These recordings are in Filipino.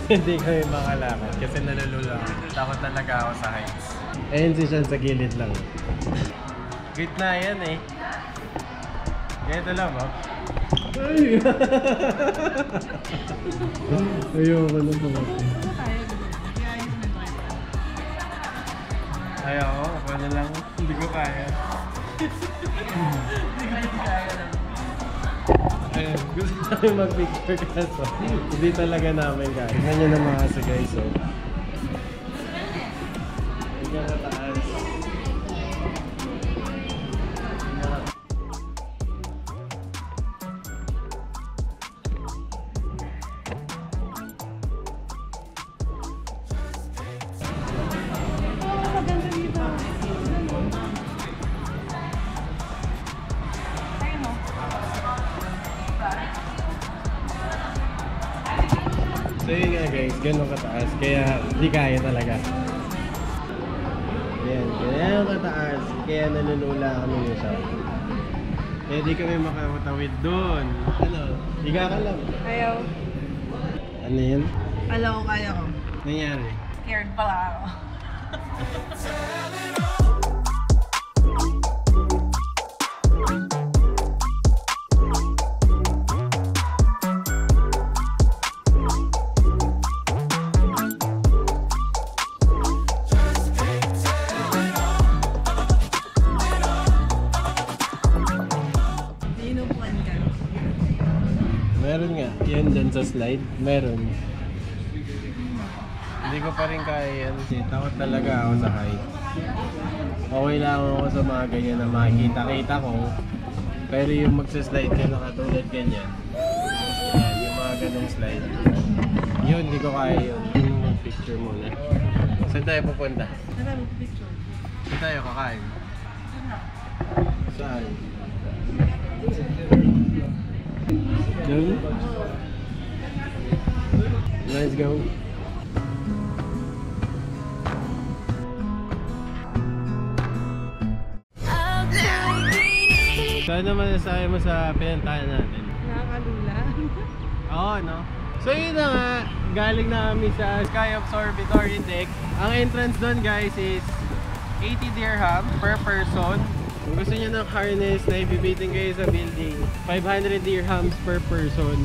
Hindi kami makalakad kasi nalulula ako. Takot talaga ako sa heights. Ayun si Sean sa gilid lang. Gitna yan eh. Ganito lang oh. Ay! Ayoko na po. Ayoko, ako na lang. Hindi ko kaya. Ayun, gusto namin mag-picture kaso hindi talaga namin kaya. Tignan nyo naman kasi guys oh. Hindi ka mataas. So yun nga guys, ganun kataas, kaya di kaya talaga. Yan, ganyan kataas, kaya nanunula kami ni Sean. Kaya di kami makakatawid doon. Ano? Higa ka lang. Ayaw. Ano yun? Alam ko, kaya ko. Nangyari? Scared pala ako. Meron nga, yan dyan sa slide, meron. Hindi ko pa rin kaya yan kasi takot talaga ako sa height. Okay lang ako sa mga ganyan na makikita-kita ko. Pero yung magsaslide ka na katulad ganyan, yan, yung mga ganong slide, yun, hindi ko kaya yun. Yung picture muna. Saan tayo pupunta? Saan picture? Saan tayo kakain? Saan? Doon? Let's go. Saan naman nasabi mo sa pinantahan natin? Nakakalula. Oo, no? So yun na nga, galing na kami sa Sky Observatory Deck. Ang entrance doon guys is 80 dirham per person. Kung gusto nyo ng harness na ibibitin kayo sa building, 500 dirhams per person.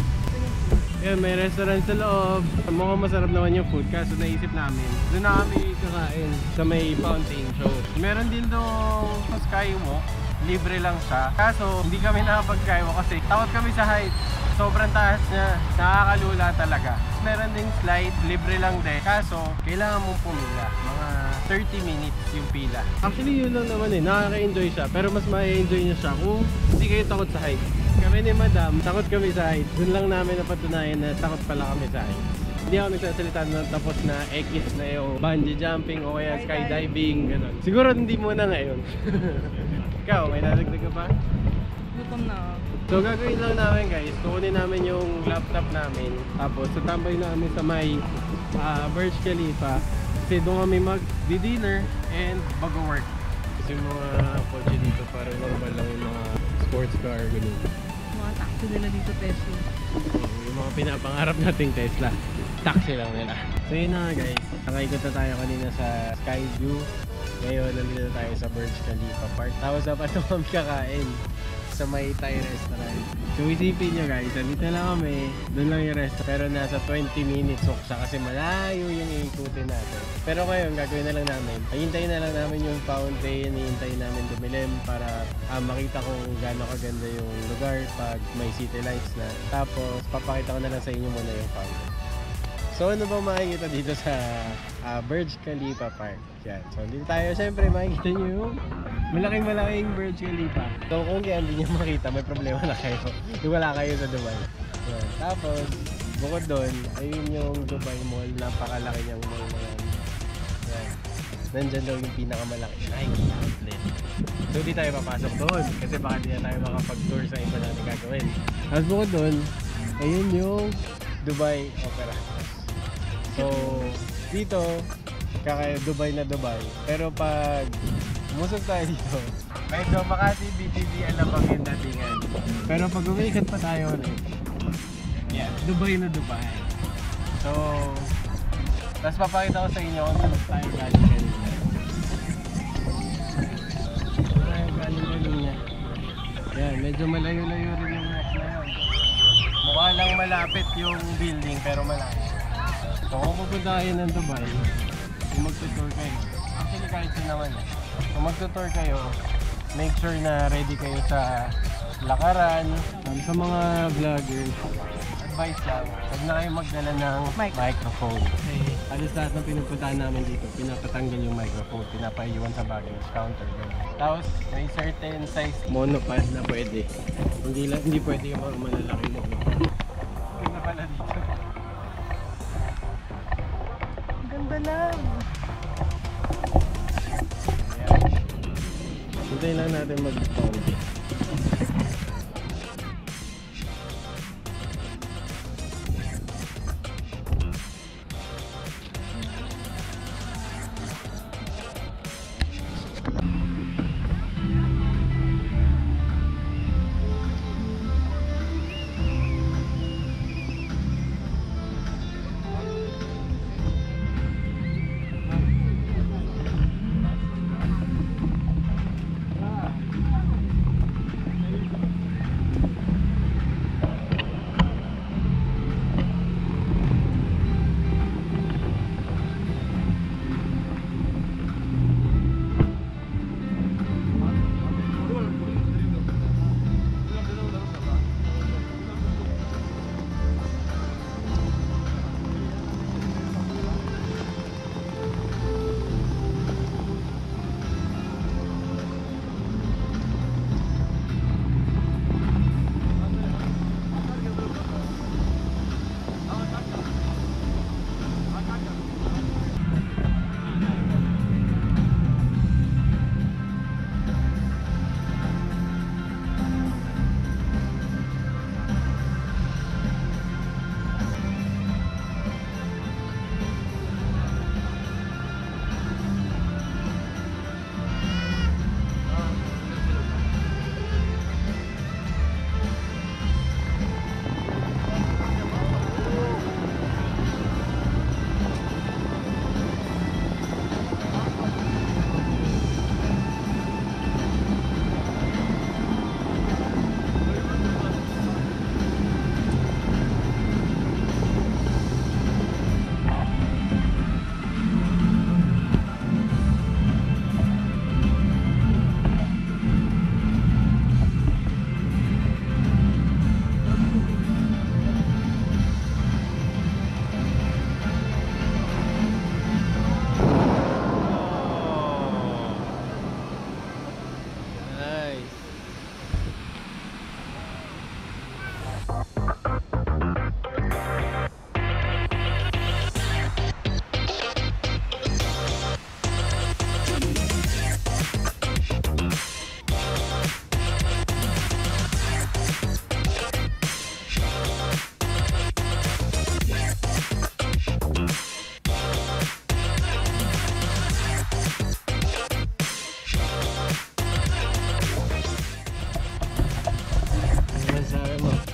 Yan, may restaurant sa loob. Mukhang masarap naman yung food, kaso naisip namin doon na kami kakain sa may fountain show. Meron din doon sa Skywalk, libre lang siya. Kaso hindi kami nakapag-skywalk kasi takot kami sa height. Sobrang taas niya, nakakalula talaga. Meron ding slide, libre lang din. Kaso kailangan mong pumila, mga 30 minutes yung pila. Actually yun lang naman eh, nakaka-enjoy siya. Pero mas ma-enjoy niya siya kung hindi kayo takot sa height. Kami ni Madam, takot kami sa height. Doon lang namin napatunayan na takot pala kami sa height. Hindi ako nagsasalita na tapos na X na yung bungee jumping o kaya skydiving, gano'n. Siguro hindi muna ngayon. Ikaw, may nadagdag ka pa? Gutom na ako. So gagawin lang namin guys, kukunin namin yung laptop namin. Tapos tatambay namin sa may Burj Khalifa. Kasi doon kami mag-dinner and mag-work. Kasi yung mga kotse dito parang normal lang yung mga sports car, gano'n. Mga taxi nila dito, Tesla. Yung mga pinapangarap nating Tesla, taxi lang nila. So yun na nga guys, nakaikot na tayo kanina sa Skyview. Ngayon nandito na tayo sa Burj Khalifa Park. Tapos dapat na kami kakain sa may Thai restaurant. So isipin nyo guys, dito lang kami, doon lang yung restaurant. Pero nasa 20 minutes siya kasi malayo yung iikutin natin. Pero ngayon gagawin na lang namin, hintayin na lang namin yung fountain, hintayin namin dumilim para makita kung gaano kaganda yung lugar pag may city lights na. Tapos papakita ko na lang sa inyo muna yung fountain. So ano bang makikita dito sa Burj Khalifa Park? Yan. So dito tayo, syempre makikita nyo yung malaking Burj Khalifa. So kung kaya hindi nyo makita, may problema na kayo. Kung wala kayo sa Dubai. Yan. Tapos, bukod doon, ayun yung Dubai Mall. Napakalaki niyang mall na yan. Yan. Nandyan daw yung pinakamalaki Nike outlet. So di tayo papasok doon kasi baka di na tayo makapag-tour sa iba natin gagawin. Tapos bukod doon, ayun yung Dubai Opera House. So dito, Dubai na Dubai. Pero pag umusog tayo dito, medyo Makati BTV Alabang yung datingan. Pero pag umiikot pa tayo ulit, yan, Dubai na Dubai. So, tapos papakita ko sa inyo kung saan tayo galing kanina. Saan tayo galing kanina. Yan, medyo malayo-layo rin yung walk na yun. Mukha lang malapit yung building pero malayo. So kung pupunta kayo ng Dubai, kung magtutour kayo, actually kahit saan naman eh. Kung magtutour kayo, make sure na ready kayo sa lakaran. Sa mga vloggers, advice lang, huwag na kayo magdala ng microphone. Okay. Alis lahat ng pinupuntahan namin dito, pinapatanggal yung microphone, pinapaiwan sa baggage counter. Tapos may certain size monopod na pwede. Hindi pwede yung mga malalaking monopod. Ganda pala dito. Ganda lang. Ayan. Hintayin lang natin mag-pound.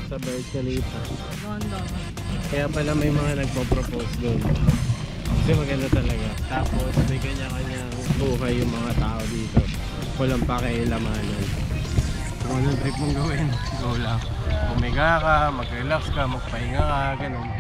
Sa Burj Khalifa. Ganda. Kaya pala may mga nagpo-propose doon. Kasi maganda talaga. Tapos may kanya-kanyang buhay yung mga tao dito. Walang pakialamanan. Kung anong trip mong gawin, go lang. Umiga ka, mag-relax ka, magpahinga ka, ganun.